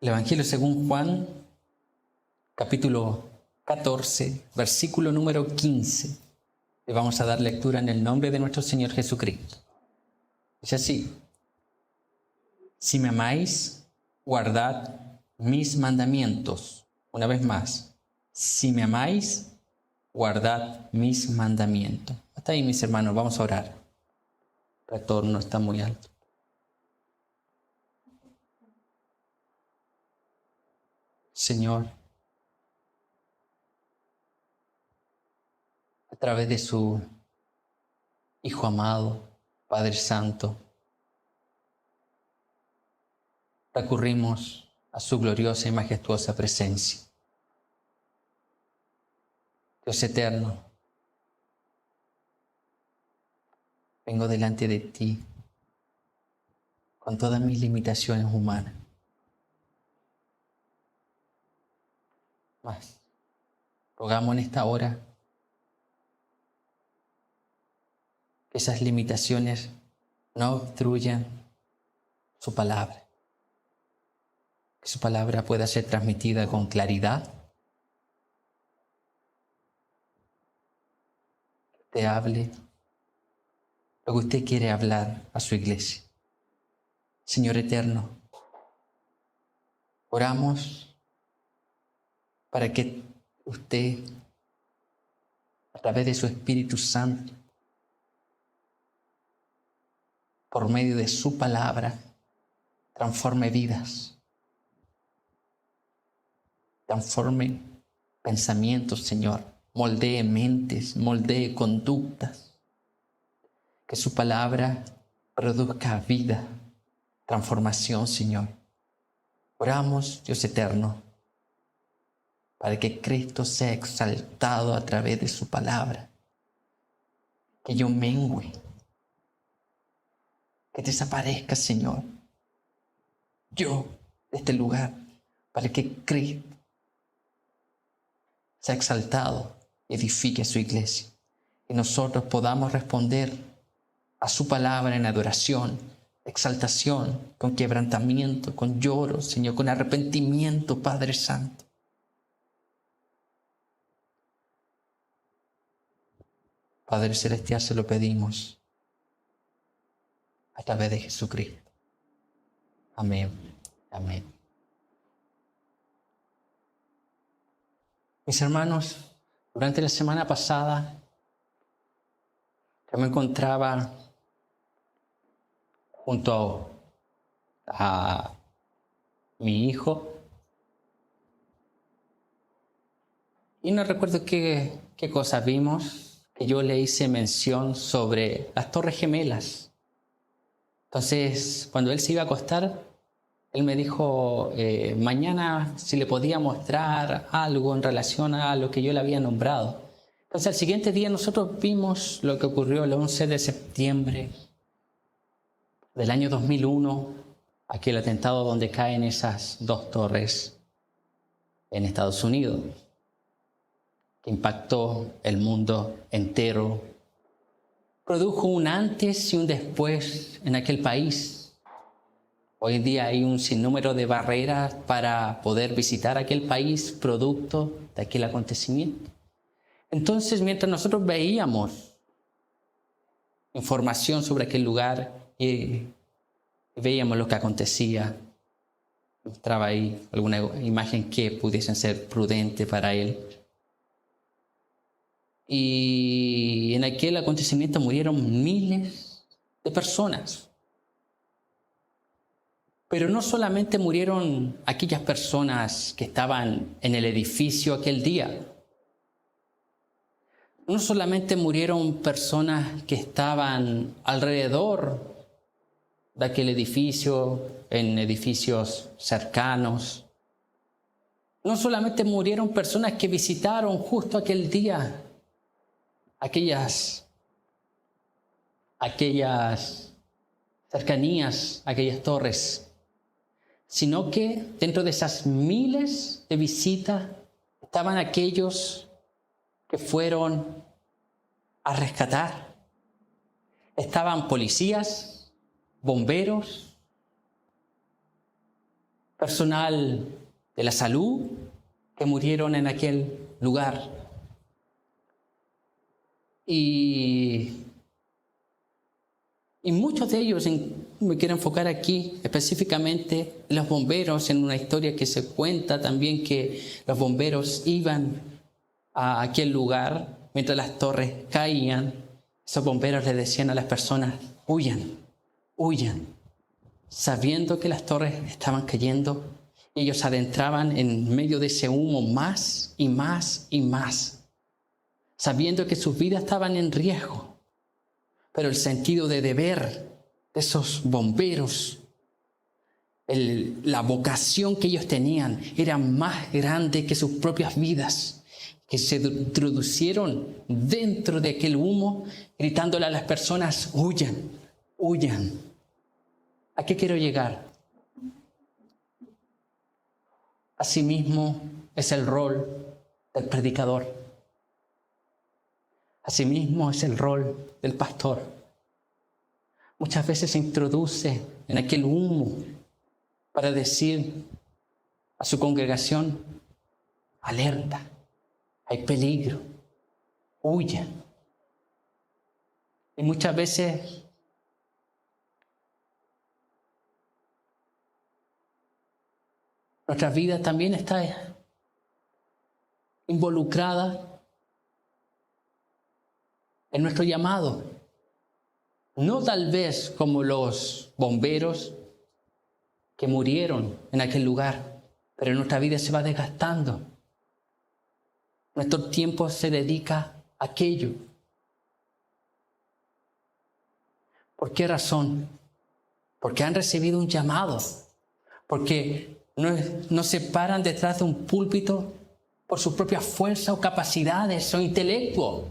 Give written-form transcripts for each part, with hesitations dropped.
El Evangelio según Juan, capítulo 14, versículo número 15. Le vamos a dar lectura en el nombre de nuestro Señor Jesucristo. Dice así: si me amáis, guardad mis mandamientos. Una vez más, si me amáis, guardad mis mandamientos. Hasta ahí, mis hermanos, vamos a orar. El retorno está muy alto. Señor, a través de su Hijo amado, Padre Santo, recurrimos a su gloriosa y majestuosa presencia. Dios eterno, vengo delante de ti con todas mis limitaciones humanas. Mas rogamos en esta hora que esas limitaciones no obstruyan su palabra. Que su palabra pueda ser transmitida con claridad. Que usted hable lo que usted quiere hablar a su iglesia. Señor eterno, oramos para que usted, a través de su Espíritu Santo, por medio de su palabra, transforme vidas, transforme pensamientos, Señor, moldee mentes, moldee conductas, que su palabra produzca vida, transformación, Señor. Oramos, Dios eterno, para que Cristo sea exaltado a través de su palabra, que yo mengüe, que desaparezca, Señor, yo de este lugar, para que Cristo sea exaltado y edifique su iglesia, y nosotros podamos responder a su palabra en adoración, exaltación, con quebrantamiento, con lloro, Señor, con arrepentimiento, Padre Santo. Padre Celestial, se lo pedimos a través de Jesucristo. Amén. Amén. Mis hermanos, durante la semana pasada yo me encontraba junto a mi hijo y no recuerdo qué cosa vimos, que yo le hice mención sobre las Torres Gemelas. Entonces, cuando él se iba a acostar, él me dijo mañana si le podía mostrar algo en relación a lo que yo le había nombrado. Entonces, al siguiente día nosotros vimos lo que ocurrió el 11 de septiembre del año 2001, aquel atentado donde caen esas dos torres en Estados Unidos, que impactó el mundo entero, produjo un antes y un después en aquel país. Hoy en día hay un sinnúmero de barreras para poder visitar aquel país producto de aquel acontecimiento. Entonces, mientras nosotros veíamos información sobre aquel lugar y veíamos lo que acontecía, mostraba ahí alguna imagen que pudiesen ser prudente para él. Y en aquel acontecimiento murieron miles de personas. Pero no solamente murieron aquellas personas que estaban en el edificio aquel día. No solamente murieron personas que estaban alrededor de aquel edificio, en edificios cercanos. No solamente murieron personas que visitaron justo aquel día aquellas cercanías, aquellas torres, sino que dentro de esas miles de visitas estaban aquellos que fueron a rescatar. Estaban policías, bomberos, personal de la salud que murieron en aquel lugar. Y muchos de ellos, me quiero enfocar aquí específicamente en los bomberos, en una historia que se cuenta también que los bomberos iban a aquel lugar mientras las torres caían. Esos bomberos le decían a las personas: huyan, huyan, sabiendo que las torres estaban cayendo. Ellos se adentraban en medio de ese humo más y más y más, sabiendo que sus vidas estaban en riesgo. Pero el sentido de deber de esos bomberos, la vocación que ellos tenían, era más grande que sus propias vidas, que se introducieron dentro de aquel humo, gritándole a las personas: huyan, huyan. ¿A qué quiero llegar? Asimismo es el rol del predicador. Asimismo es el rol del pastor. Muchas veces se introduce en aquel humo para decir a su congregación: alerta, hay peligro, huya. Y muchas veces nuestra vida también está involucrada en nuestro llamado. No tal vez como los bomberos que murieron en aquel lugar, pero nuestra vida se va desgastando. Nuestro tiempo se dedica a aquello. ¿Por qué razón? Porque han recibido un llamado. Porque no se paran detrás de un púlpito por su propia fuerza o capacidades o intelecto.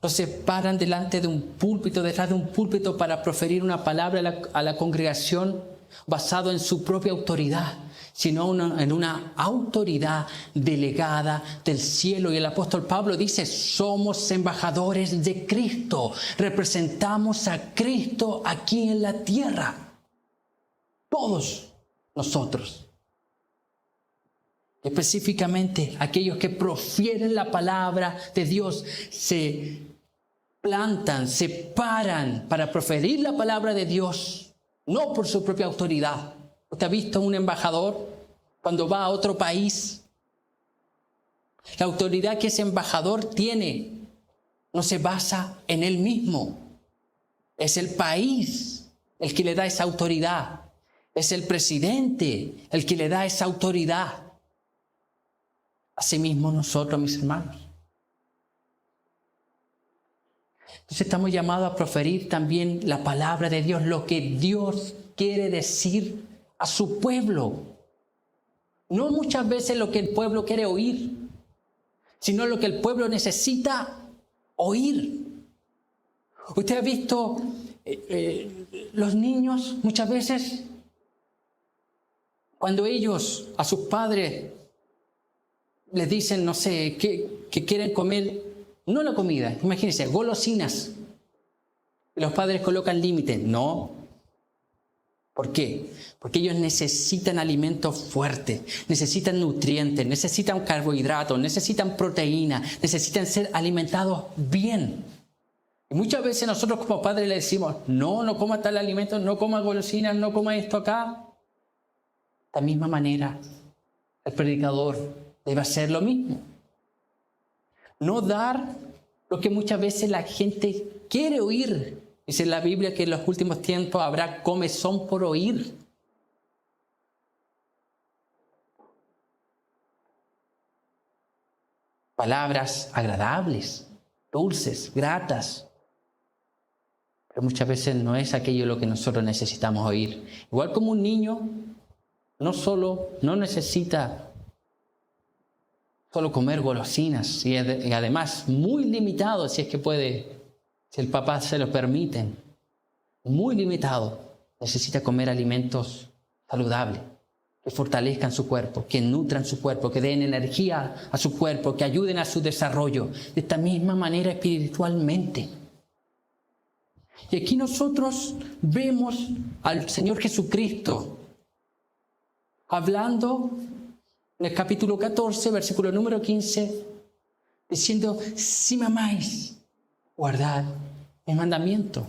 No se paran delante de un púlpito, detrás de un púlpito para proferir una palabra a la congregación basado en su propia autoridad, sino en una autoridad delegada del cielo. Y el apóstol Pablo dice: somos embajadores de Cristo, representamos a Cristo aquí en la tierra. Todos nosotros. Específicamente aquellos que profieren la palabra de Dios, se plantan, se paran para proferir la palabra de Dios, no por su propia autoridad. ¿Usted ha visto un embajador cuando va a otro país? La autoridad que ese embajador tiene no se basa en él mismo. Es el país el que le da esa autoridad. Es el presidente el que le da esa autoridad. Asimismo nosotros, mis hermanos. Entonces estamos llamados a proferir también la palabra de Dios, lo que Dios quiere decir a su pueblo. No muchas veces lo que el pueblo quiere oír, sino lo que el pueblo necesita oír. Usted ha visto los niños muchas veces, cuando ellos a sus padres les dicen, no sé, que quieren comer, no la comida, imagínense, golosinas. Y los padres colocan límites. No. ¿Por qué? Porque ellos necesitan alimentos fuertes, necesitan nutrientes, necesitan carbohidratos, necesitan proteína, necesitan ser alimentados bien. Y muchas veces nosotros como padres le decimos: no coma tal alimento, no coma golosinas, no coma esto acá. De la misma manera, el predicador debe hacer lo mismo. No dar lo que muchas veces la gente quiere oír. Dice en la Biblia que en los últimos tiempos habrá comezón por oír. Palabras agradables, dulces, gratas. Pero muchas veces no es aquello lo que nosotros necesitamos oír. Igual como un niño no necesita solo comer golosinas, y además muy limitado, si es que puede, si el papá se lo permite, muy limitado. Necesita comer alimentos saludables, que fortalezcan su cuerpo, que nutran su cuerpo, que den energía a su cuerpo, que ayuden a su desarrollo. De esta misma manera espiritualmente. Y aquí nosotros vemos al Señor Jesucristo hablando en el capítulo 14, versículo número 15, diciendo, si me amáis, guardad mis mandamientos.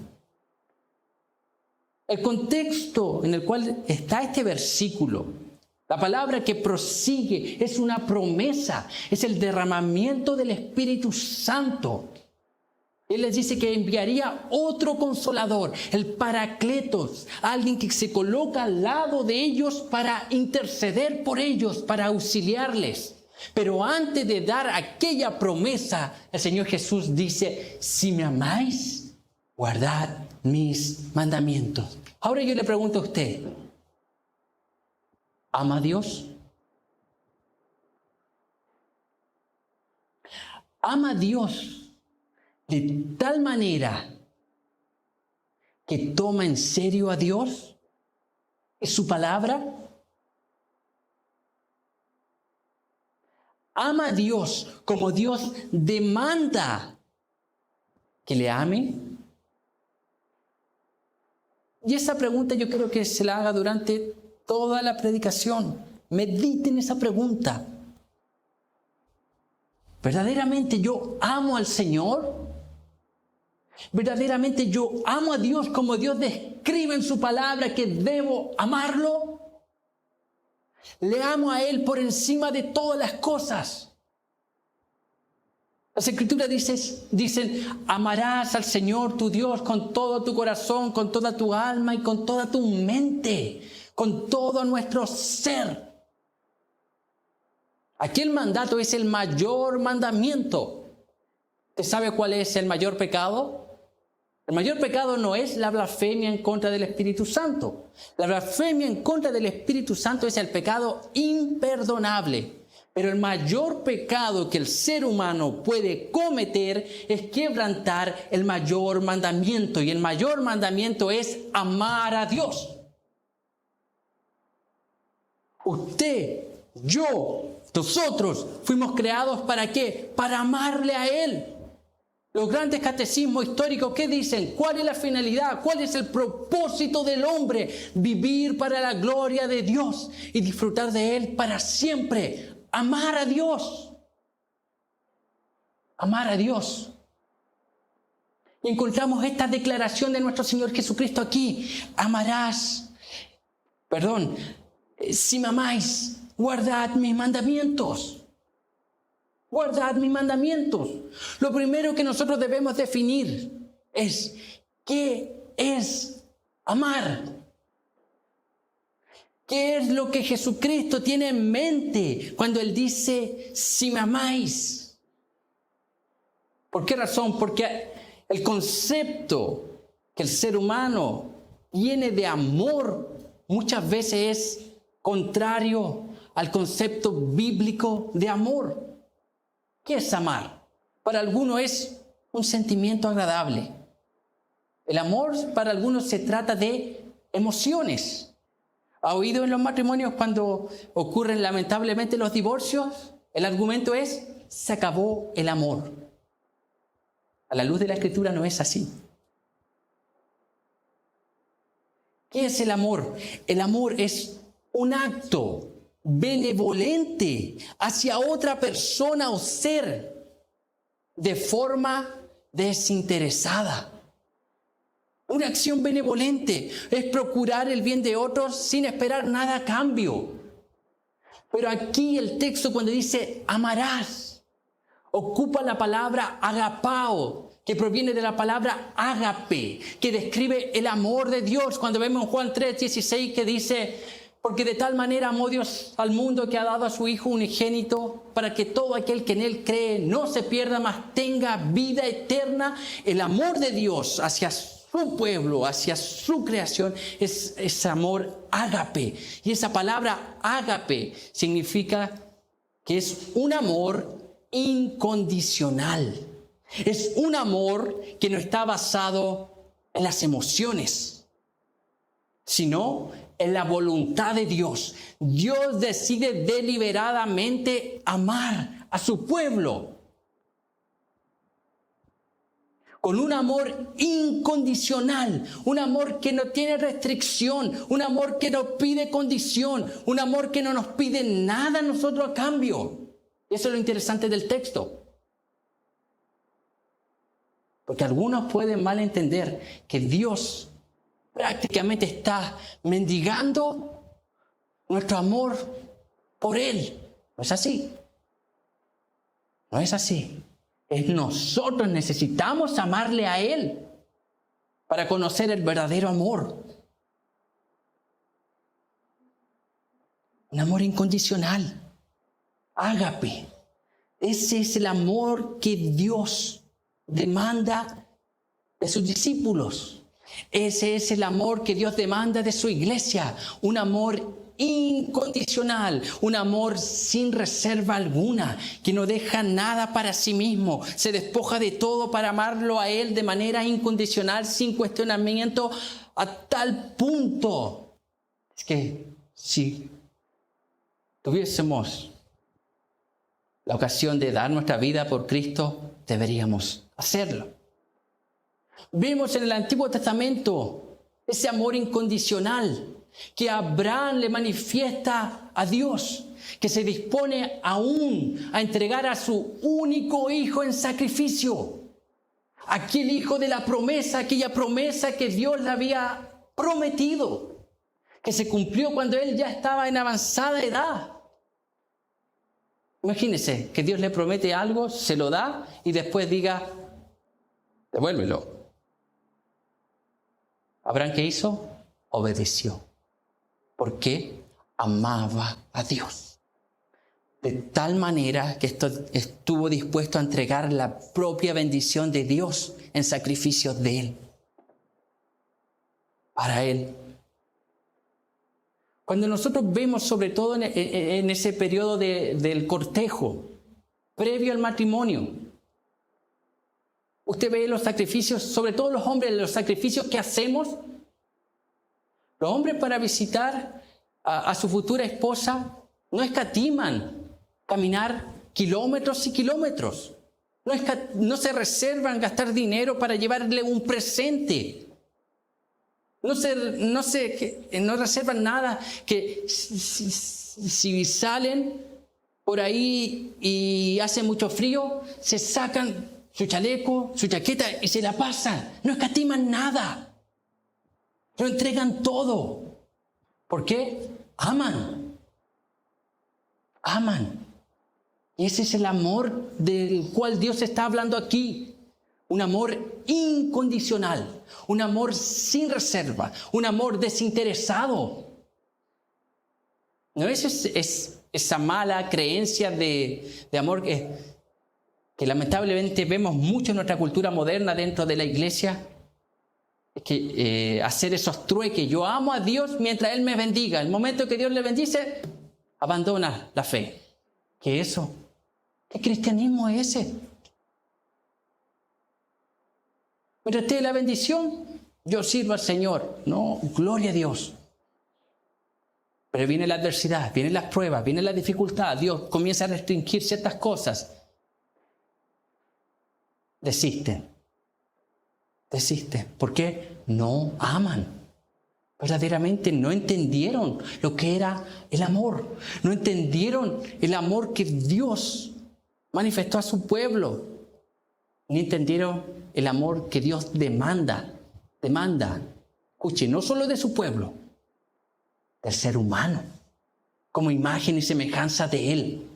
El contexto en el cual está este versículo, la palabra que prosigue, es una promesa, es el derramamiento del Espíritu Santo. Él les dice que enviaría otro consolador, el Paracletos, alguien que se coloca al lado de ellos para interceder por ellos, para auxiliarles. Pero antes de dar aquella promesa, el Señor Jesús dice, si me amáis, guardad mis mandamientos. Ahora yo le pregunto a usted, ¿ama a Dios? ¿Ama a Dios de tal manera que toma en serio a Dios? ¿Es su palabra? ¿Ama a Dios como Dios demanda que le ame? Y esa pregunta yo creo que se la haga durante toda la predicación. Mediten esa pregunta. ¿Verdaderamente yo amo al Señor? ¿Verdaderamente yo amo a Dios como Dios describe en su palabra que debo amarlo? Le amo a Él por encima de todas las cosas. Las Escrituras dicen, amarás al Señor tu Dios con todo tu corazón, con toda tu alma y con toda tu mente, con todo nuestro ser. Aquel mandato es el mayor mandamiento. ¿Usted sabe cuál es el mayor pecado? El mayor pecado no es la blasfemia en contra del Espíritu Santo. La blasfemia en contra del Espíritu Santo es el pecado imperdonable. Pero el mayor pecado que el ser humano puede cometer es quebrantar el mayor mandamiento. Y el mayor mandamiento es amar a Dios. Usted, yo, nosotros fuimos creados ¿para qué? Para amarle a Él. Los grandes catecismos históricos, ¿qué dicen? ¿Cuál es la finalidad? ¿Cuál es el propósito del hombre? Vivir para la gloria de Dios y disfrutar de Él para siempre. Amar a Dios. Amar a Dios. Y encontramos esta declaración de nuestro Señor Jesucristo aquí. Si me amáis, guardad mis mandamientos. Guardad mis mandamientos. Lo primero que nosotros debemos definir es ¿qué es amar? ¿Qué es lo que Jesucristo tiene en mente cuando Él dice si me amáis? ¿Por qué razón? Porque el concepto que el ser humano tiene de amor muchas veces es contrario al concepto bíblico de amor. ¿Qué es amar? Para algunos es un sentimiento agradable. El amor para algunos se trata de emociones. ¿Ha oído en los matrimonios cuando ocurren lamentablemente los divorcios? El argumento es, se acabó el amor. A la luz de la Escritura no es así. ¿Qué es el amor? El amor es un acto benevolente hacia otra persona o ser de forma desinteresada. Una acción benevolente es procurar el bien de otros sin esperar nada a cambio. Pero aquí el texto cuando dice amarás, ocupa la palabra agapao, que proviene de la palabra ágape, que describe el amor de Dios. Cuando vemos en Juan 3:16 que dice, porque de tal manera amó Dios al mundo que ha dado a su Hijo unigénito, para que todo aquel que en Él cree no se pierda, mas tenga vida eterna. El amor de Dios hacia su pueblo, hacia su creación, es ese amor ágape. Y esa palabra ágape significa que es un amor incondicional. Es un amor que no está basado en las emociones, sino en la voluntad de Dios. Dios decide deliberadamente amar a su pueblo. con un amor incondicional, un amor que no tiene restricción, un amor que no pide condición, un amor que no nos pide nada a nosotros a cambio. Eso es lo interesante del texto. Porque algunos pueden malentender que Dios prácticamente está mendigando nuestro amor por Él. No es así. No es así. Nosotros necesitamos amarle a Él para conocer el verdadero amor. Un amor incondicional. Ágape. Ese es el amor que Dios demanda de sus discípulos. Ese es el amor que Dios demanda de su iglesia. Un amor incondicional, un amor sin reserva alguna, que no deja nada para sí mismo, se despoja de todo para amarlo a Él de manera incondicional, sin cuestionamiento, a tal punto. Es que si tuviésemos la ocasión de dar nuestra vida por Cristo, deberíamos hacerlo. Vimos en el Antiguo Testamento ese amor incondicional que Abraham le manifiesta a Dios, que se dispone aún a entregar a su único hijo en sacrificio. Aquel hijo de la promesa, aquella promesa que Dios le había prometido, que se cumplió cuando él ya estaba en avanzada edad. Imagínense que Dios le promete algo, se lo da y después diga, devuélvelo. ¿Abraham qué hizo? Obedeció. ¿Por qué? Amaba a Dios. De tal manera que estuvo dispuesto a entregar la propia bendición de Dios en sacrificio de Él. Para Él. Cuando nosotros vemos, sobre todo en ese periodo del cortejo, previo al matrimonio, usted ve los sacrificios, sobre todo los hombres, los sacrificios que hacemos. Los hombres para visitar a su futura esposa no escatiman caminar kilómetros y kilómetros. No se reservan gastar dinero para llevarle un presente. No reservan nada que si salen por ahí y hace mucho frío, se sacan su chaleco, su chaqueta y se la pasan. No escatiman nada. Lo entregan todo. ¿Por qué? Aman. Aman. Y ese es el amor del cual Dios está hablando aquí. Un amor incondicional. Un amor sin reserva. Un amor desinteresado. ¿No es esa mala creencia de amor que lamentablemente vemos mucho en nuestra cultura moderna dentro de la iglesia? Que hacer esos trueques. Yo amo a Dios mientras Él me bendiga. El momento que Dios le bendice, abandona la fe. ¿Qué es eso? ¿Qué cristianismo es ese? Mientras esté la bendición, yo sirvo al Señor. No, gloria a Dios. Pero viene la adversidad, vienen las pruebas, viene la dificultad. Dios comienza a restringir ciertas cosas. Desisten. ¿Por qué? No aman. Verdaderamente no entendieron lo que era el amor. No entendieron el amor que Dios manifestó a su pueblo. Ni entendieron el amor que Dios demanda. Escuche, no solo de su pueblo, del ser humano, como imagen y semejanza de Él.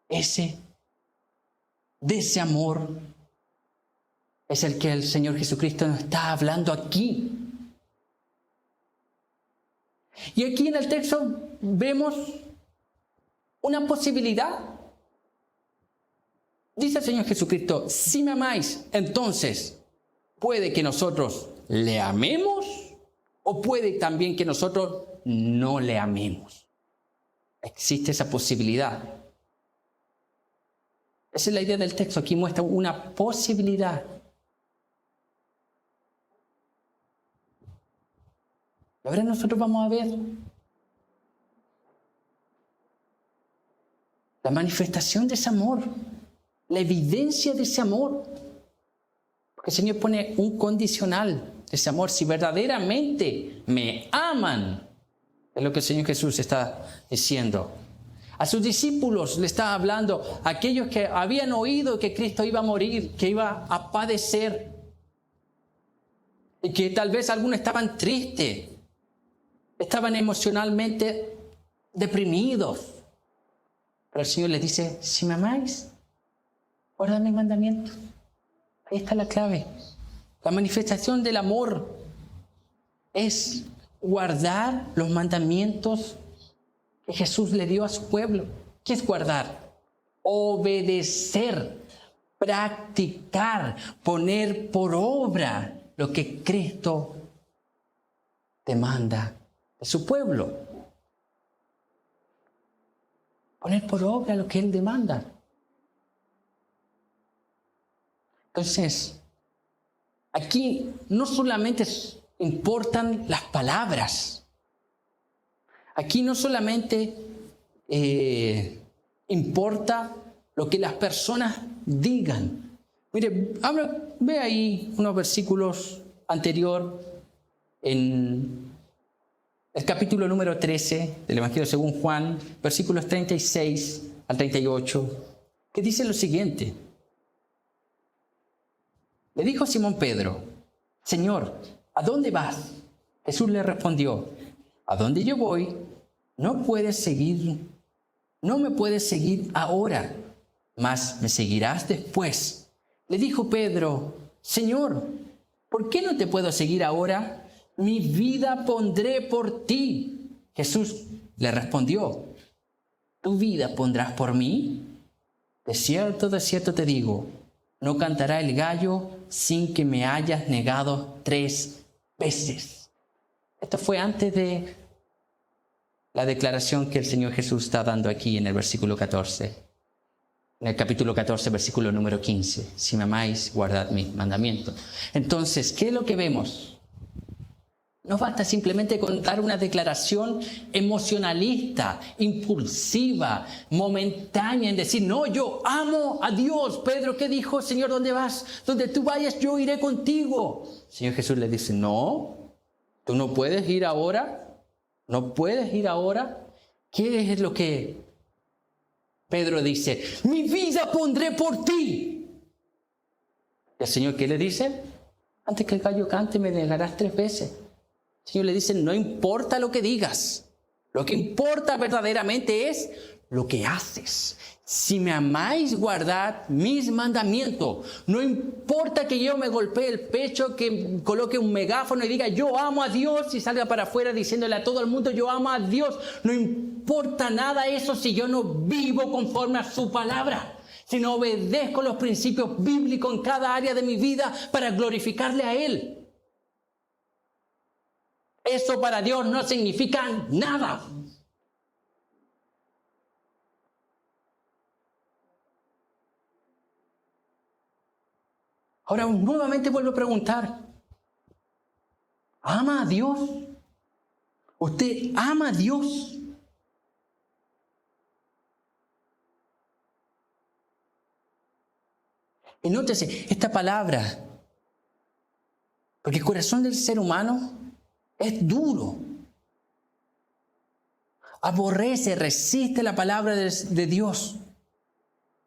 De ese amor es el que el Señor Jesucristo nos está hablando aquí. Y aquí en el texto vemos una posibilidad. Dice el Señor Jesucristo, si me amáis, entonces puede que nosotros le amemos o puede también que nosotros no le amemos. Existe esa posibilidad. Esa es la idea del texto. Aquí muestra una posibilidad. Y ahora nosotros vamos a ver la manifestación de ese amor, la evidencia de ese amor. El Señor pone un condicional de ese amor. Si verdaderamente me aman, es lo que el Señor Jesús está diciendo. A sus discípulos le estaba hablando, a aquellos que habían oído que Cristo iba a morir, que iba a padecer, y que tal vez algunos estaban tristes, estaban emocionalmente deprimidos. Pero el Señor les dice, si me amáis, guardad mis mandamientos. Ahí está la clave. La manifestación del amor es guardar los mandamientos que Jesús le dio a su pueblo. ¿Qué es guardar? Obedecer, practicar, poner por obra lo que Cristo demanda de su pueblo. Poner por obra lo que Él demanda. Entonces, aquí no solamente importan las palabras. Aquí no solamente importa lo que las personas digan. Mire, ve ahí unos versículos anterior en el capítulo número 13 del Evangelio según Juan, versículos 36 al 38, que dice lo siguiente. Le dijo Simón Pedro, Señor, ¿a dónde vas? Jesús le respondió, a donde yo voy, no me puedes seguir ahora, mas me seguirás después. Le dijo Pedro, Señor, ¿por qué no te puedo seguir ahora? Mi vida pondré por ti. Jesús le respondió, ¿tu vida pondrás por mí? De cierto te digo, no cantará el gallo sin que me hayas negado 3 veces. Esto fue antes de la declaración que el Señor Jesús está dando aquí en el versículo 14. En el capítulo 14, versículo número 15. Si me amáis, guardad mis mandamientos. Entonces, ¿qué es lo que vemos? No basta simplemente contar una declaración emocionalista, impulsiva, momentánea en decir, no, yo amo a Dios. Pedro, ¿qué dijo? Señor, ¿dónde vas? Donde tú vayas, yo iré contigo. El Señor Jesús le dice, no, tú no puedes ir ahora. No puedes ir ahora. ¿Qué es lo que Pedro dice? Mi vida pondré por ti. ¿Y el Señor qué le dice? Antes que el gallo cante me negarás 3 veces. El Señor le dice, no importa lo que digas, lo que importa verdaderamente es lo que haces. Si me amáis, guardad mis mandamientos. No importa que yo me golpee el pecho, que coloque un megáfono y diga, yo amo a Dios, y salga para afuera diciéndole a todo el mundo, yo amo a Dios. No importa nada eso si yo no vivo conforme a su palabra, si no obedezco los principios bíblicos en cada área de mi vida para glorificarle a Él. Eso para Dios no significa nada. Ahora nuevamente vuelvo a preguntar, ¿ama a Dios? ¿Usted ama a Dios? Y nótese esta palabra, porque el corazón del ser humano es duro. Aborrece, resiste la palabra de Dios.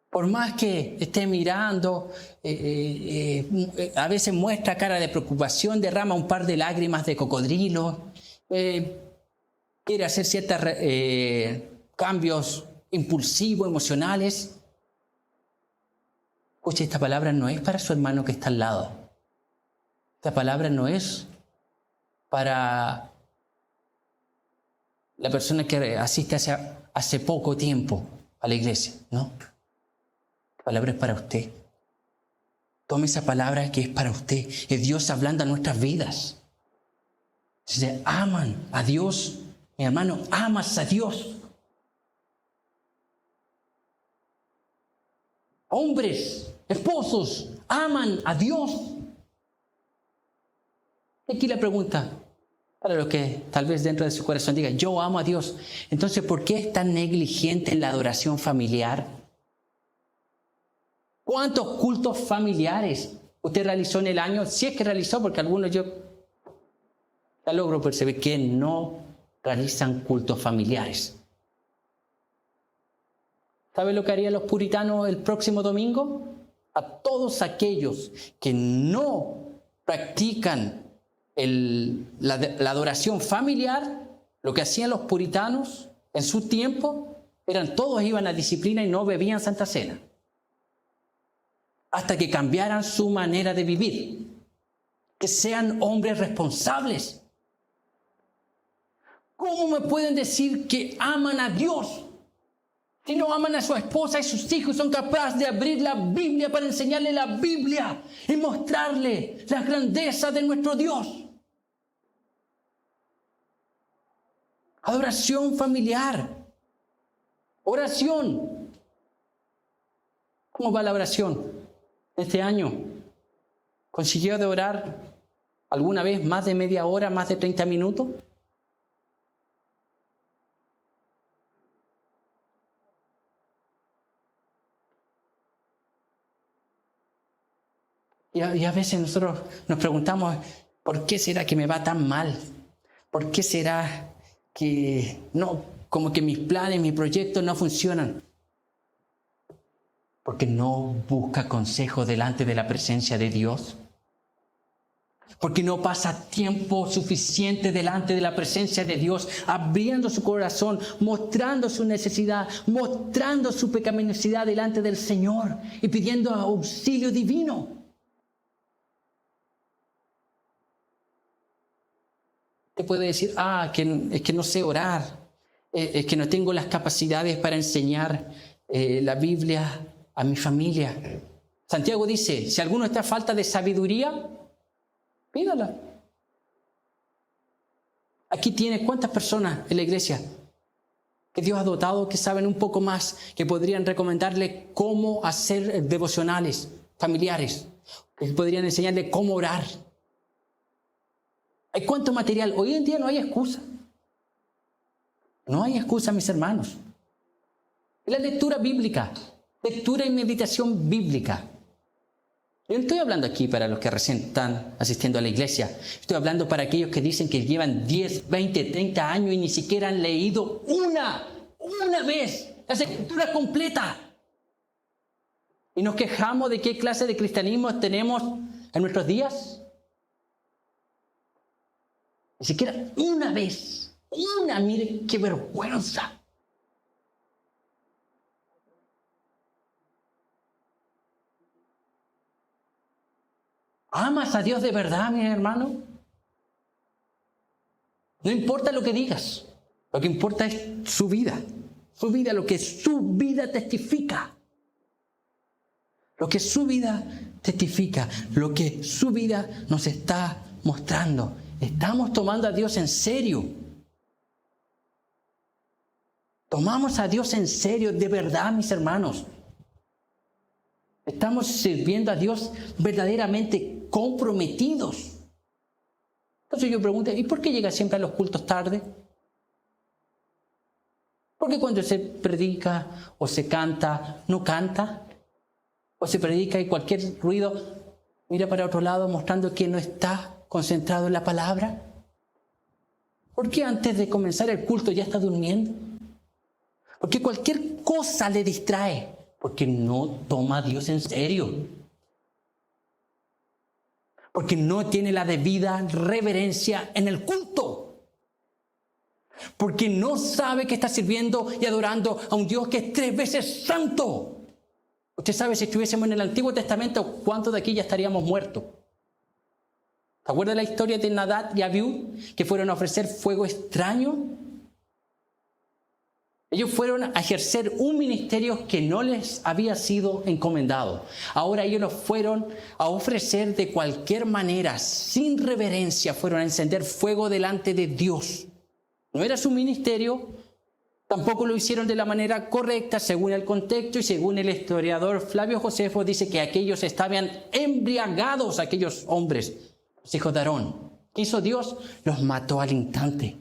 Por más que esté mirando, a veces muestra cara de preocupación, derrama un par de lágrimas de cocodrilo, quiere hacer ciertos cambios impulsivos, emocionales. Escuche, esta palabra no es para su hermano que está al lado. Esta palabra no es para la persona que asiste hace poco tiempo a la iglesia, ¿no? La palabra es para usted. Tome esa palabra que es para usted. Es Dios hablando a nuestras vidas. Si aman a Dios, mi hermano, amas a Dios. Hombres, esposos, aman a Dios. Aquí la pregunta, para los que tal vez dentro de su corazón digan, yo amo a Dios. Entonces, ¿por qué es tan negligente en la adoración familiar? ¿Cuántos cultos familiares usted realizó en el año, si es que realizó, porque algunos yo ya logro percibir que no realizan cultos familiares. ¿Sabe lo que harían los puritanos el próximo domingo? A todos aquellos que no practican la adoración familiar, lo que hacían los puritanos en su tiempo, todos iban a disciplina y no bebían Santa Cena. Hasta que cambiaran su manera de vivir. Que sean hombres responsables. ¿Cómo me pueden decir que aman a Dios si no aman a su esposa y sus hijos? Son capaces de abrir la Biblia para enseñarle la Biblia y mostrarle la grandeza de nuestro Dios. Adoración familiar. Oración. ¿Cómo va la oración este año? ¿Consiguió de orar alguna vez más de media hora, más de 30 minutos? Y a veces nosotros nos preguntamos, ¿por qué será que me va tan mal? ¿Por qué será que no, como que mis planes, mis proyectos no funcionan? Porque no busca consejo delante de la presencia de Dios. Porque no pasa tiempo suficiente delante de la presencia de Dios, abriendo su corazón, mostrando su necesidad, mostrando su pecaminosidad delante del Señor y pidiendo auxilio divino. Te puede decir, es que no sé orar, es que no tengo las capacidades para enseñar la Biblia a mi familia. Santiago dice, si alguno está a falta de sabiduría, pídala. Aquí tiene cuántas personas en la iglesia que Dios ha dotado, que saben un poco más, que podrían recomendarle cómo hacer devocionales familiares, que podrían enseñarle cómo orar. Hay cuánto material. Hoy en día no hay excusa. No hay excusa, mis hermanos. Es la lectura bíblica, lectura y meditación bíblica. Yo no estoy hablando aquí para los que recién están asistiendo a la iglesia. Estoy hablando para aquellos que dicen que llevan 10, 20, 30 años y ni siquiera han leído una vez la escritura completa. Y nos quejamos de qué clase de cristianismo tenemos en nuestros días. Ni siquiera una vez. Mire qué vergüenza. ¿Amas a Dios de verdad, mi hermano? No importa lo que digas. Lo que importa es su vida. Su vida, lo que su vida testifica. Lo que su vida testifica. Lo que su vida nos está mostrando. Estamos tomando a Dios en serio. Tomamos a Dios en serio, de verdad, mis hermanos. Estamos sirviendo a Dios verdaderamente comprometidos. Entonces yo pregunto, ¿y por qué llega siempre a los cultos tarde? ¿Por qué cuando se predica o se canta, no canta? O se predica y cualquier ruido mira para otro lado mostrando que no está concentrado en la palabra. ¿Por qué antes de comenzar el culto ya está durmiendo? Porque cualquier cosa le distrae. Porque no toma a Dios en serio. Porque no tiene la debida reverencia en el culto. Porque no sabe que está sirviendo y adorando a un Dios que es 3 veces santo. Usted sabe, si estuviésemos en el Antiguo Testamento, ¿cuántos de aquí ya estaríamos muertos? ¿Se acuerda la historia de Nadab y Abiú, que fueron a ofrecer fuego extraño? Ellos fueron a ejercer un ministerio que no les había sido encomendado. Ahora ellos lo fueron a ofrecer de cualquier manera, sin reverencia, fueron a encender fuego delante de Dios. No era su ministerio, tampoco lo hicieron de la manera correcta según el contexto, y según el historiador Flavio Josefo dice que aquellos estaban embriagados, aquellos hombres, los hijos de Aarón. ¿Qué hizo Dios? Los mató al instante.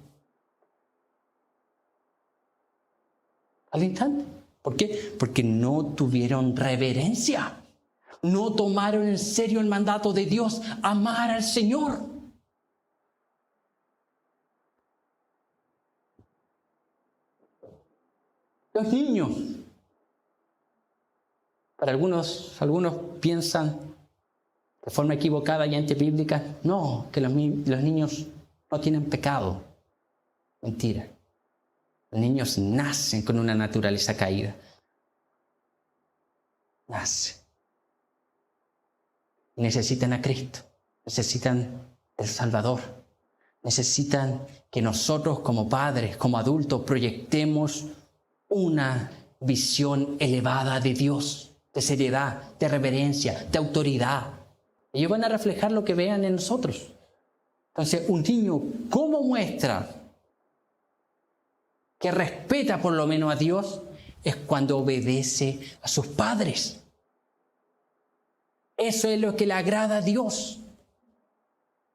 Al instante. ¿Por qué? Porque no tuvieron reverencia. No tomaron en serio el mandato de Dios, amar al Señor. Los niños. Para algunos piensan de forma equivocada y antibíblica, no, que los niños no tienen pecado. Mentira. Los niños nacen con una naturaleza caída. Nacen. Y necesitan a Cristo. Necesitan el Salvador. Necesitan que nosotros como padres, como adultos, proyectemos una visión elevada de Dios, de seriedad, de reverencia, de autoridad. Ellos van a reflejar lo que vean en nosotros. Entonces, un niño, ¿cómo muestra que respeta por lo menos a Dios? Es cuando obedece a sus padres. Eso es lo que le agrada a Dios.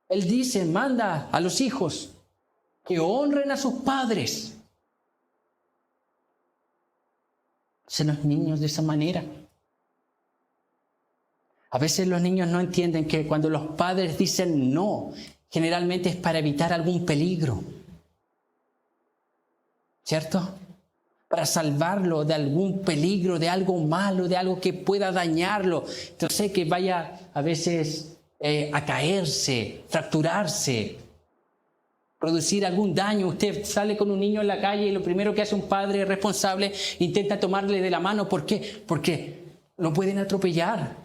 Él dice, manda a los hijos que honren a sus padres. Hacen los niños de esa manera. A veces los niños no entienden que cuando los padres dicen no, generalmente es para evitar algún peligro. ¿Cierto? Para salvarlo de algún peligro, de algo malo, de algo que pueda dañarlo. Entonces que vaya a veces a caerse, fracturarse, producir algún daño. Usted sale con un niño en la calle y lo primero que hace un padre responsable intenta tomarle de la mano. ¿Por qué? Porque lo pueden atropellar.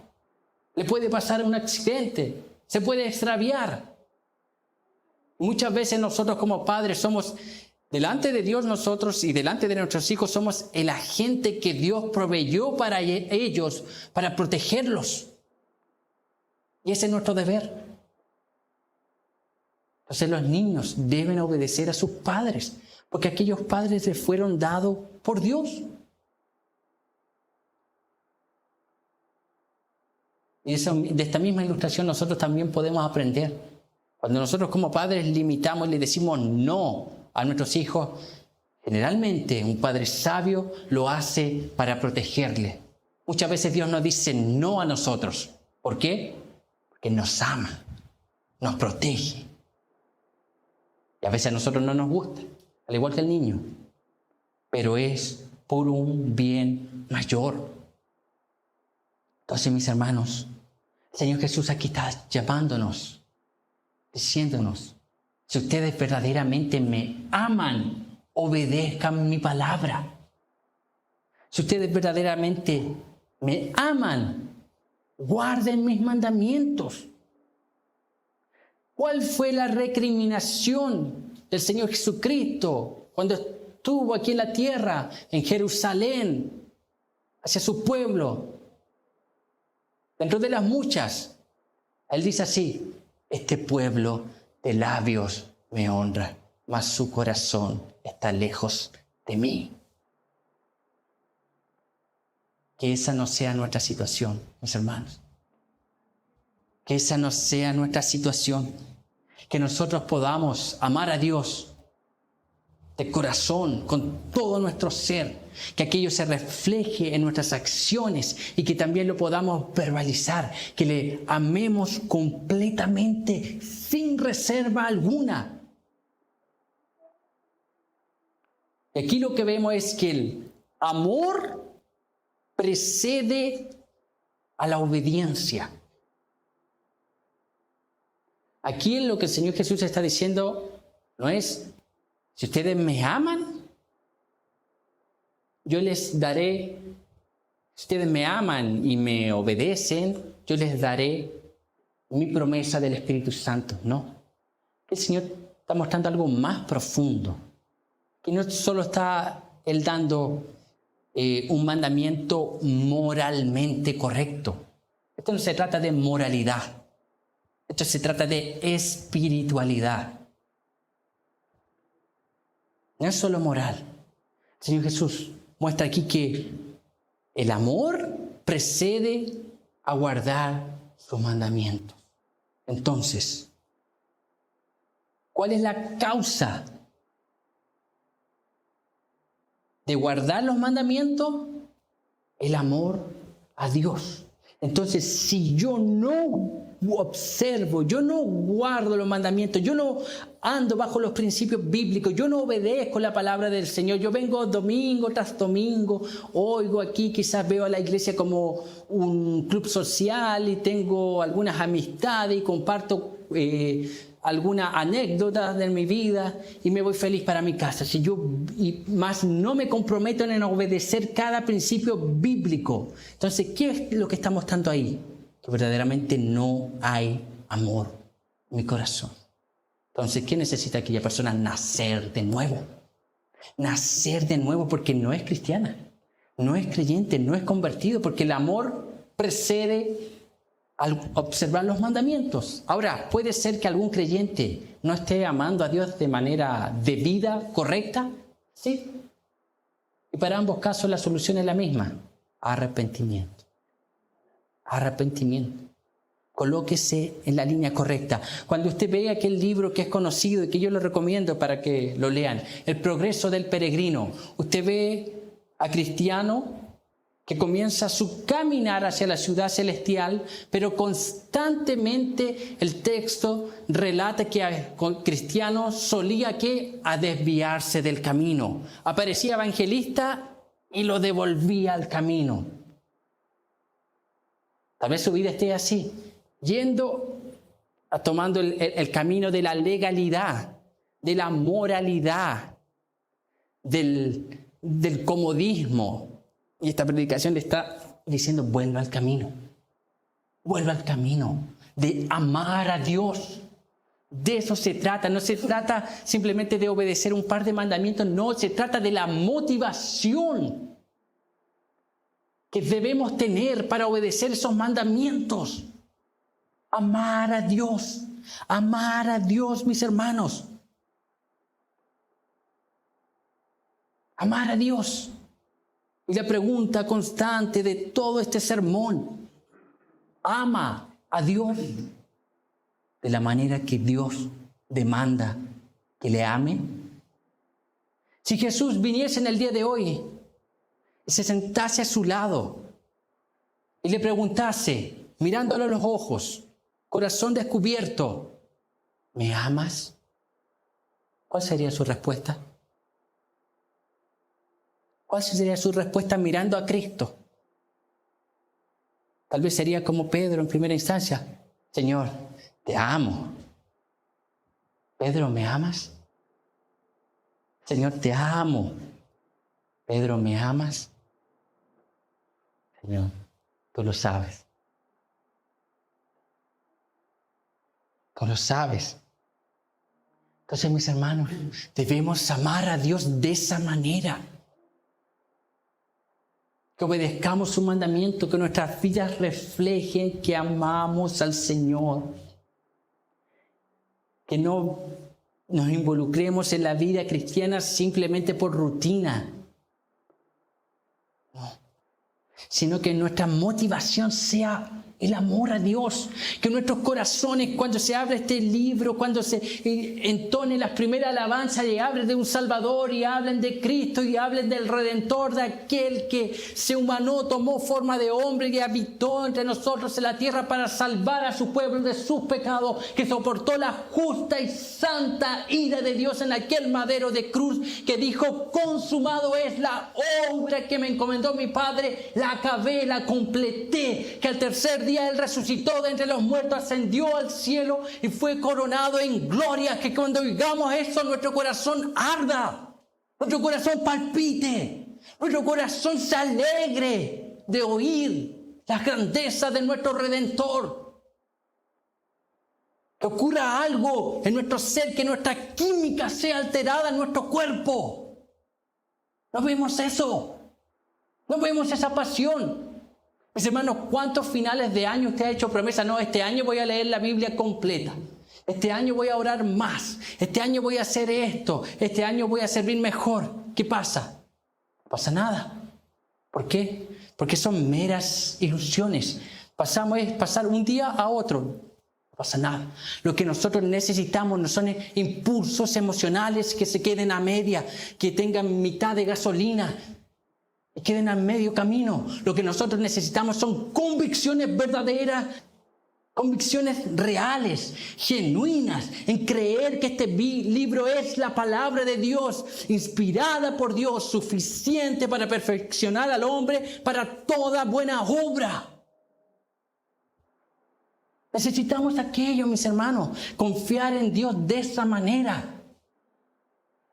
Le puede pasar un accidente. Se puede extraviar. Muchas veces nosotros como padres somos, delante de Dios nosotros y delante de nuestros hijos, somos el agente que Dios proveyó para ellos, para protegerlos. Y ese es nuestro deber. Entonces los niños deben obedecer a sus padres, porque aquellos padres les fueron dados por Dios. Y de esta misma ilustración nosotros también podemos aprender. Cuando nosotros como padres limitamos y le decimos no a nuestros hijos, generalmente un padre sabio lo hace para protegerle. Muchas veces Dios nos dice no a nosotros. ¿Por qué? Porque nos ama, nos protege. Y a veces a nosotros no nos gusta, al igual que el niño. Pero es por un bien mayor. Entonces, mis hermanos, el Señor Jesús aquí está llamándonos, diciéndonos, si ustedes verdaderamente me aman, obedezcan mi palabra. Si ustedes verdaderamente me aman, guarden mis mandamientos. ¿Cuál fue la recriminación del Señor Jesucristo cuando estuvo aquí en la tierra, en Jerusalén, hacia su pueblo? Dentro de las muchas, Él dice así, este pueblo de labios me honra, mas su corazón está lejos de mí. Que esa no sea nuestra situación, mis hermanos. Que esa no sea nuestra situación. Que nosotros podamos amar a Dios de corazón, con todo nuestro ser, que aquello se refleje en nuestras acciones y que también lo podamos verbalizar, que le amemos completamente, sin reserva alguna. Y aquí lo que vemos es que el amor precede a la obediencia. Aquí lo que el Señor Jesús está diciendo no es, si ustedes me aman, yo les daré, si ustedes me aman y me obedecen, yo les daré mi promesa del Espíritu Santo. No, el Señor está mostrando algo más profundo, que no solo está Él dando un mandamiento moralmente correcto. Esto no se trata de moralidad, esto se trata de espiritualidad. No es solo moral. El Señor Jesús muestra aquí que el amor precede a guardar sus mandamientos. Entonces, ¿cuál es la causa de guardar los mandamientos? El amor a Dios. Entonces, si yo no observo, yo no guardo los mandamientos, yo no ando bajo los principios bíblicos, yo no obedezco la palabra del Señor, yo vengo domingo tras domingo, oigo aquí, quizás veo a la iglesia como un club social y tengo algunas amistades y comparto alguna anécdota de mi vida y me voy feliz para mi casa. Si yo más no me comprometo en obedecer cada principio bíblico, entonces, ¿qué es lo que está mostrando ahí? Que verdaderamente no hay amor en mi corazón. Entonces, ¿qué necesita aquella persona? Nacer de nuevo. Nacer de nuevo, porque no es cristiana, no es creyente, no es convertido, porque el amor precede al observar los mandamientos. Ahora, ¿puede ser que algún creyente no esté amando a Dios de manera debida, correcta? Sí. Y para ambos casos la solución es la misma: arrepentimiento. Arrepentimiento. Colóquese en la línea correcta. Cuando usted ve aquel libro que es conocido y que yo lo recomiendo para que lo lean, El progreso del peregrino, usted ve a Cristiano que comienza su caminar hacia la ciudad celestial, pero constantemente el texto relata que Cristiano solía a desviarse del camino. Aparecía evangelista y lo devolvía al camino. Tal vez su vida esté así, tomando el camino de la legalidad, de la moralidad, del comodismo. Y esta predicación le está diciendo: vuelva al camino de amar a Dios. De eso se trata. No se trata simplemente de obedecer un par de mandamientos, no, se trata de la motivación que debemos tener para obedecer esos mandamientos. Amar a Dios, mis hermanos. Amar a Dios. Y la pregunta constante de todo este sermón: ¿ama a Dios de la manera que Dios demanda que le ame? Si Jesús viniese en el día de hoy y se sentase a su lado y le preguntase, mirándole a los ojos, corazón descubierto, ¿me amas? ¿Cuál sería su respuesta? ¿Cuál sería su respuesta mirando a Cristo? Tal vez sería como Pedro en primera instancia: Señor, te amo. Pedro, ¿me amas? Señor, te amo. Pedro, ¿me amas? Señor, tú lo sabes. Tú lo sabes. Entonces, mis hermanos, debemos amar a Dios de esa manera. Que obedezcamos su mandamiento, que nuestras vidas reflejen que amamos al Señor. Que no nos involucremos en la vida cristiana simplemente por rutina. No. Sino que nuestra motivación sea el amor a Dios. Que nuestros corazones, cuando se abra este libro, cuando se entone las primeras alabanzas y hablen de un Salvador y hablen de Cristo y hablen del Redentor, de aquel que se humanó, tomó forma de hombre y habitó entre nosotros en la tierra para salvar a su pueblo de sus pecados, que soportó la justa y santa ira de Dios en aquel madero de cruz, que dijo: consumado es la obra que me encomendó mi Padre, la acabé, la completé, que al tercer día Él resucitó de entre los muertos, ascendió al cielo y fue coronado en gloria. Que cuando oigamos eso, nuestro corazón arda, nuestro corazón palpite, nuestro corazón se alegre de oír las grandezas de nuestro Redentor. Que ocurra algo en nuestro ser, que nuestra química sea alterada en nuestro cuerpo. No vemos eso, no vemos esa pasión. Mis hermanos, ¿cuántos finales de año usted ha hecho promesa? No, este año voy a leer la Biblia completa. Este año voy a orar más. Este año voy a hacer esto. Este año voy a servir mejor. ¿Qué pasa? No pasa nada. ¿Por qué? Porque son meras ilusiones. Pasar un día a otro. No pasa nada. Lo que nosotros necesitamos no son impulsos emocionales que se queden a media, que tengan mitad de gasolina, y queden a medio camino. Lo que nosotros necesitamos son convicciones verdaderas, convicciones reales, genuinas, en creer que este libro es la palabra de Dios, inspirada por Dios, suficiente para perfeccionar al hombre para toda buena obra. Necesitamos aquello, mis hermanos, confiar en Dios de esa manera.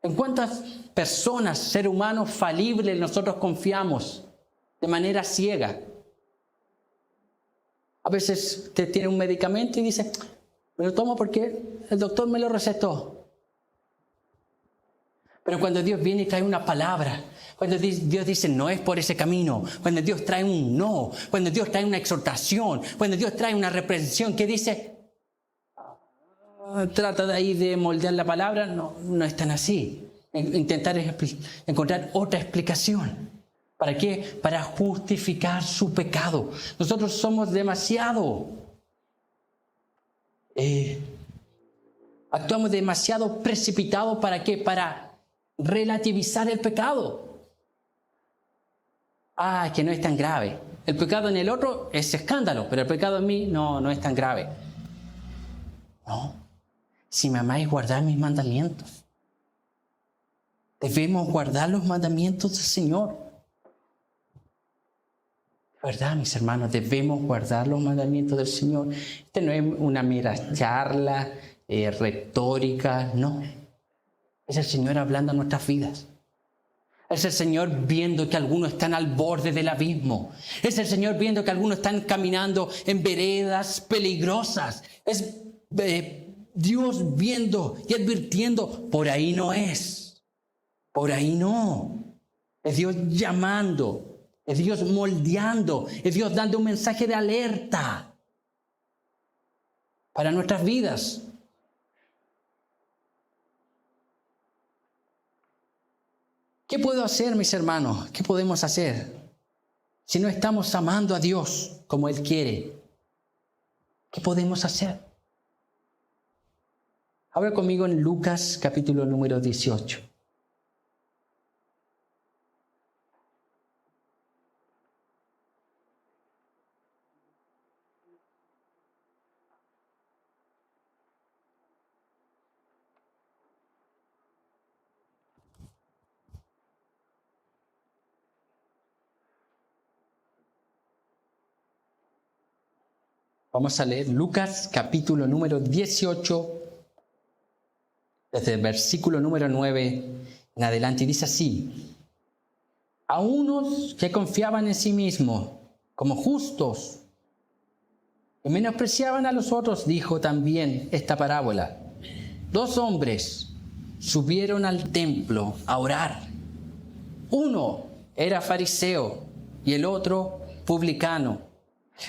¿En cuántas personas, seres humanos falibles, nosotros confiamos de manera ciega? A veces usted tiene un medicamento y dice, me lo tomo porque el doctor me lo recetó. Pero cuando Dios viene y trae una palabra, cuando Dios dice no es por ese camino, cuando Dios trae un no, cuando Dios trae una exhortación, cuando Dios trae una reprensión que dice, trata de ahí de moldear la palabra, no es tan así. Intentar encontrar otra explicación. ¿Para qué? Para justificar su pecado. Nosotros somos demasiado, actuamos demasiado precipitados. ¿Para qué? Para relativizar el pecado. Que no es tan grave. El pecado en el otro es escándalo, pero el pecado en mí no es tan grave. No. Si me amáis, guardad mis mandamientos. Debemos guardar los mandamientos del Señor. ¿Verdad, mis hermanos? Debemos guardar los mandamientos del Señor. Este no es una mera charla retórica, no. Es el Señor hablando a nuestras vidas. Es el Señor viendo que algunos están al borde del abismo. Es el Señor viendo que algunos están caminando en veredas peligrosas. Es Dios viendo y advirtiendo, por ahí no es. Por ahí no. Es Dios llamando, es Dios moldeando, es Dios dando un mensaje de alerta para nuestras vidas. ¿Qué puedo hacer, mis hermanos? ¿Qué podemos hacer si no estamos amando a Dios como Él quiere? ¿Qué podemos hacer? Habla conmigo en Lucas capítulo número 18. Vamos a leer Lucas capítulo número 18, desde el versículo número 9 en adelante. Y dice así: a unos que confiaban en sí mismos como justos y menospreciaban a los otros, dijo también esta parábola. 2 hombres subieron al templo a orar. Uno era fariseo y el otro publicano.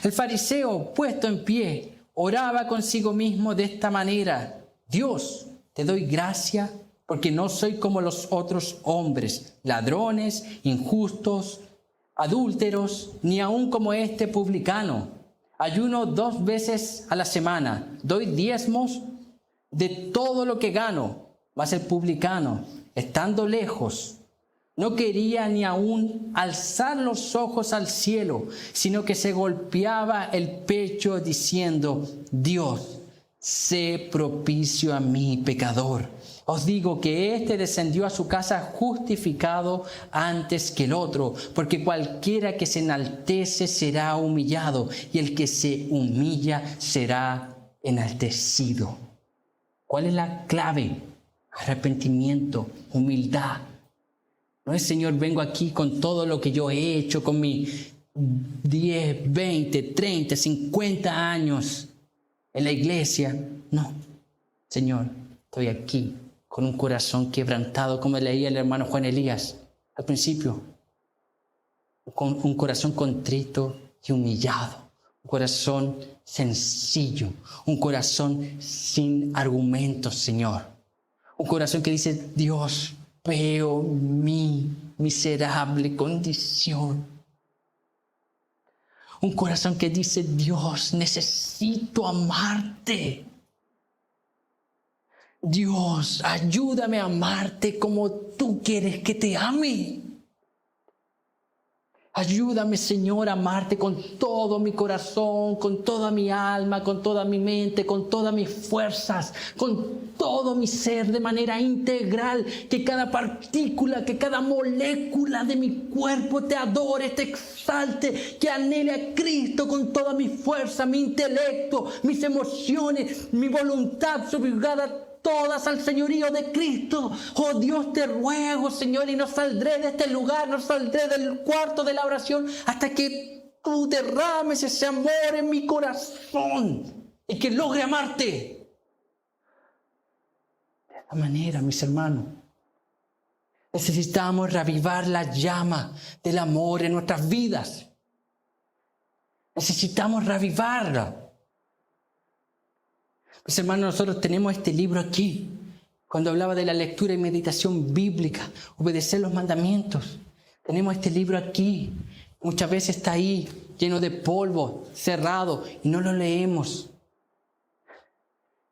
El fariseo, puesto en pie, oraba consigo mismo de esta manera: Dios, te doy gracia porque no soy como los otros hombres, ladrones, injustos, adúlteros, ni aun como este publicano. Ayuno 2 veces a la semana, doy diezmos de todo lo que gano. Mas el publicano, estando lejos, no quería ni aún alzar los ojos al cielo, sino que se golpeaba el pecho diciendo: Dios, sé propicio a mí, pecador. Os digo que éste descendió a su casa justificado antes que el otro, porque cualquiera que se enaltece será humillado, y el que se humilla será enaltecido. ¿Cuál es la clave? Arrepentimiento, humildad. No es, Señor, vengo aquí con todo lo que yo he hecho, con mis 10, 20, 30, 50 años en la iglesia. No, Señor, estoy aquí con un corazón quebrantado, como leía el hermano Juan Elías al principio. Con un corazón contrito y humillado. Un corazón sencillo. Un corazón sin argumentos, Señor. Un corazón que dice: Dios, veo mi miserable condición. Un corazón que dice: Dios, necesito amarte. Dios, ayúdame a amarte como tú quieres que te ame. Ayúdame, Señor, a amarte con todo mi corazón, con toda mi alma, con toda mi mente, con todas mis fuerzas, con todo mi ser de manera integral. Que cada partícula, que cada molécula de mi cuerpo te adore, te exalte, que anhele a Cristo con toda mi fuerza, mi intelecto, mis emociones, mi voluntad subjugada todas al señorío de Cristo. Oh Dios, te ruego, Señor, y no saldré de este lugar, no saldré del cuarto de la oración hasta que tú derrames ese amor en mi corazón y que logre amarte. De esta manera, mis hermanos, necesitamos reavivar la llama del amor en nuestras vidas. Necesitamos reavivarla. Mis hermanos, nosotros tenemos este libro aquí. Cuando hablaba de la lectura y meditación bíblica, obedecer los mandamientos. Tenemos este libro aquí. Muchas veces está ahí, lleno de polvo, cerrado, y no lo leemos.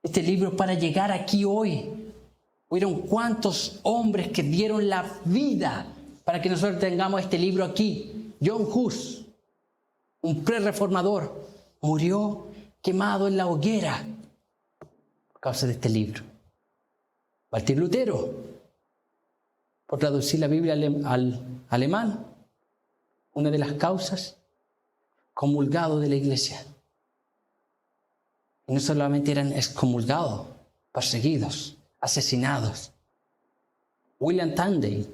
Este libro para llegar aquí hoy. Hubieron cuántos hombres que dieron la vida para que nosotros tengamos este libro aquí. John Hus, un pre-reformador, murió quemado en la hoguera por causa de este libro. Martín Lutero, por traducir la Biblia al alemán, una de las causas, comulgado de la iglesia. Y no solamente eran excomulgados, perseguidos, asesinados. William Tyndale,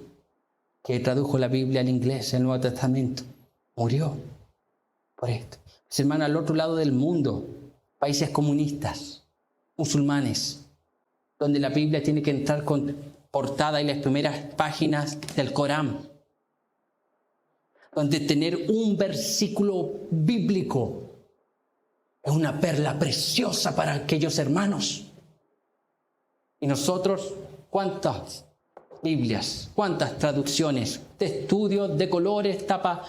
que tradujo la Biblia al inglés, el Nuevo Testamento, murió por esto. Mis hermanos, al otro lado del mundo, países comunistas, musulmanes, donde la Biblia tiene que entrar con portada y las primeras páginas del Corán, donde tener un versículo bíblico es una perla preciosa para aquellos hermanos. Y nosotros, ¿cuántas Biblias, cuántas traducciones de estudios, de colores, tapa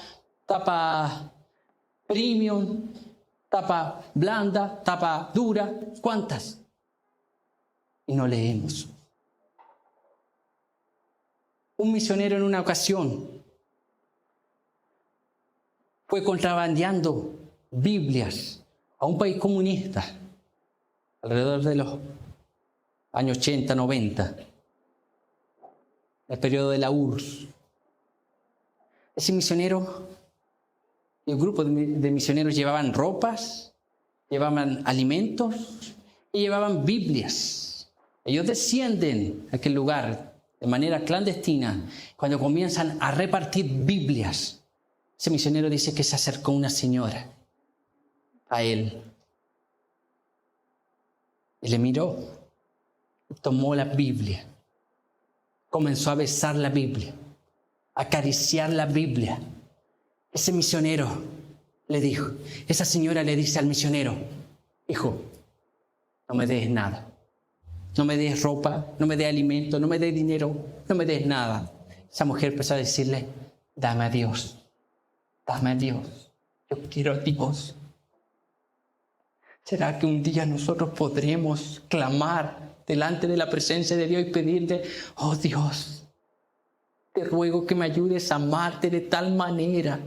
premium, tapa blanda, tapa dura? ¿Cuántas? Y no leemos. Un misionero en una ocasión fue contrabandeando Biblias a un país comunista alrededor de los años 80, 90, el periodo de la URSS. Ese misionero y el grupo de misioneros llevaban ropas, llevaban alimentos y llevaban Biblias. Ellos descienden a aquel lugar de manera clandestina cuando comienzan a repartir Biblias. Ese misionero dice que se acercó una señora a él y le miró, tomó la Biblia, comenzó a besar la Biblia, a acariciar la Biblia. Ese misionero le dijo, esa señora le dice al misionero, hijo, no me des nada. No me des ropa, no me des alimento, no me des dinero, no me des nada. Esa mujer empezó a decirle, dame a Dios, dame a Dios, yo quiero a Dios. ¿Será que un día nosotros podremos clamar delante de la presencia de Dios y pedirle, oh Dios, te ruego que me ayudes a amarte de tal manera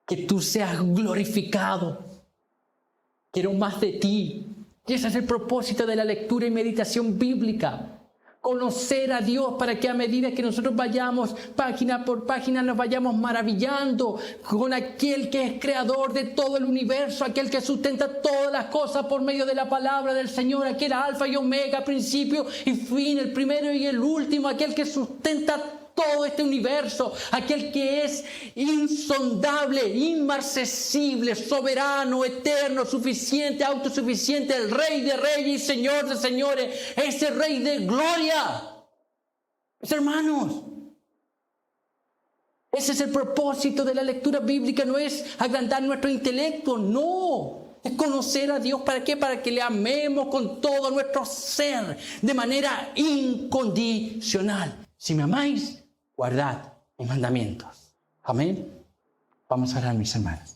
que tú seas glorificado? Quiero más de ti. Y ese es el propósito de la lectura y meditación bíblica. Conocer a Dios para que a medida que nosotros vayamos página por página nos vayamos maravillando con aquel que es creador de todo el universo, aquel que sustenta todas las cosas por medio de la palabra del Señor, aquel alfa y omega, principio y fin, el primero y el último, aquel que sustenta todo este universo, aquel que es insondable, inmarcesible, soberano, eterno, suficiente, autosuficiente, el Rey de reyes y Señor de señores, ese Rey de gloria. Mis hermanos, ese es el propósito de la lectura bíblica, no es agrandar nuestro intelecto, no. Es conocer a Dios. ¿Para qué? Para que le amemos con todo nuestro ser, de manera incondicional. Si me amáis, guardad mis mandamientos. Amén. Vamos a orar, mis hermanos.